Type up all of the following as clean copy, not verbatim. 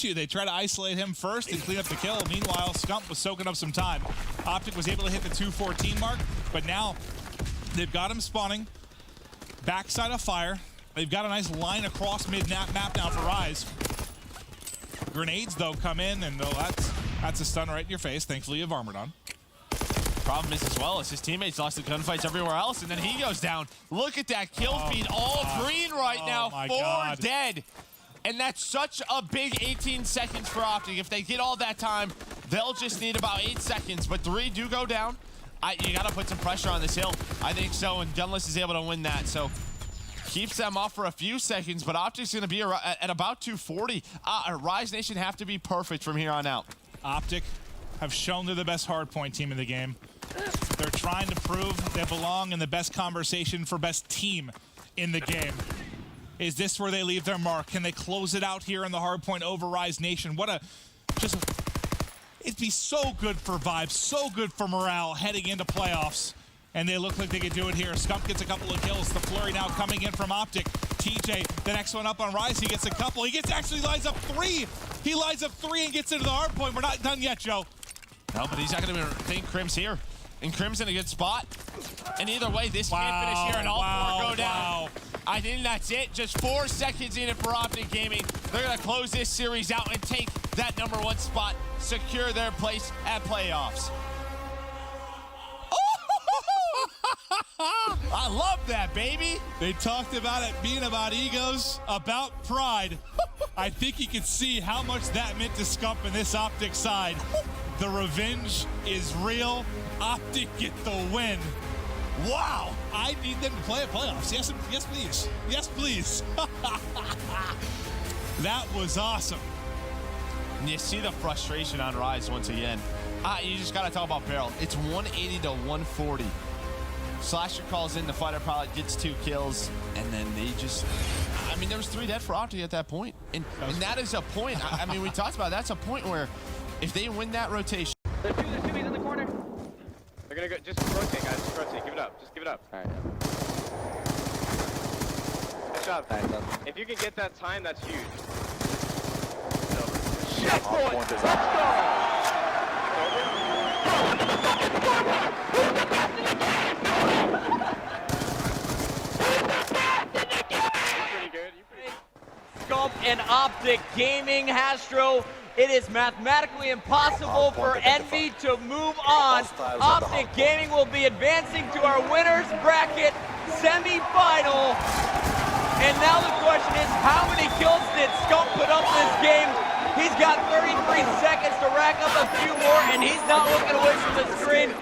beat you. They try to isolate him first and clean up the kill. Meanwhile, Scump was soaking up some time. Optic was able to hit the 214 mark, but now they've got him spawning backside of fire. They've got a nice line across mid-map now for Rise. Grenades, though, come in, and that's a stun right in your face. Thankfully, you have armored on. Problem is, as well, as his teammates lost the gunfights everywhere else, and then he goes down. Look at that kill feed, all green right now, 4 dead. And that's such a big 18 seconds for Optic. If they get all that time, they'll just need about 8 seconds, but 3 do go down. You gotta put some pressure on this hill. I think so, and Gunless is able to win that, so keeps them off for a few seconds, but Optic's gonna be at about 240. Rise Nation have to be perfect from here on out. Optic have shown they're the best hardpoint team in the game. They're trying to prove they belong in the best conversation for best team in the game. Is this where they leave their mark? Can they close it out here in the hardpoint over Rise Nation? It'd be so good for vibes, so good for morale heading into playoffs. And they look like they could do it here. Scump gets a couple of kills. The flurry now coming in from Optic. TJ, the next one up on Rise, he gets a couple. He actually lines up 3. He lines up 3 and gets into the hardpoint. We're not done yet, Joe. No, but he's not going to think Crim's here. And Crim's in a good spot. And either way, this can't finish here, and all 4 go down. I think that's it. Just 4 seconds in it for Optic Gaming. They're going to close this series out and take that #1 spot, secure their place at playoffs. I love that, baby. They talked about it being about egos, about pride. I think you can see how much that meant to Scump in this Optic side. The revenge is real. Optic get the win. Wow. I need them to play at playoffs. Yes, please. Yes, please. That was awesome. And you see the frustration on Rise once again. You just got to talk about Barrel. It's 180 to 140. Slasher calls in, the fighter pilot gets 2 kills, and then they just, I mean, there was 3 dead for Optic at that point. And that is a point, I mean, we talked about it, that's a point where if they win that rotation. There's 2 he's in the corner. They're gonna go, just rotate, guys, just rotate, give it up, just give it up. All right. Good job. If you can get that time, that's huge. It's over. Shit, boys, let's go! Scump and Optic Gaming, Hastro. It is mathematically impossible for Envy to move on. Optic Gaming will be advancing to our winners bracket semi-final. And now the question is, how many kills did Scump put up this game? He's got 33 seconds to rack up a few more, and he's not looking away from the screen,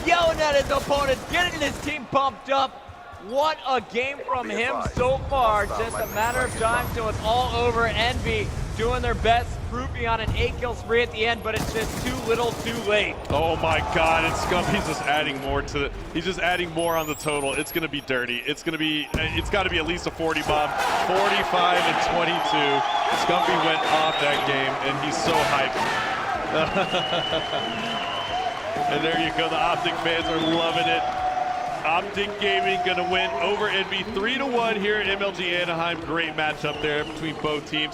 yelling at his opponents, getting his team pumped up. What a game from him so far. Just a matter of time till it's all over. Envy doing their best, grouping on an 8-kill spree at the end, but it's just too little too late. Oh my God, it's Scump. He's just adding more to the, he's just adding more on the total. It's gonna be dirty. It's gotta be at least a 40 bomb. 45 and 22. Scumpy went off that game and he's so hyped. And there you go, the Optic fans are loving it. Optic Gaming gonna win over Envy 3-1 here at MLG Anaheim. Great matchup there between both teams.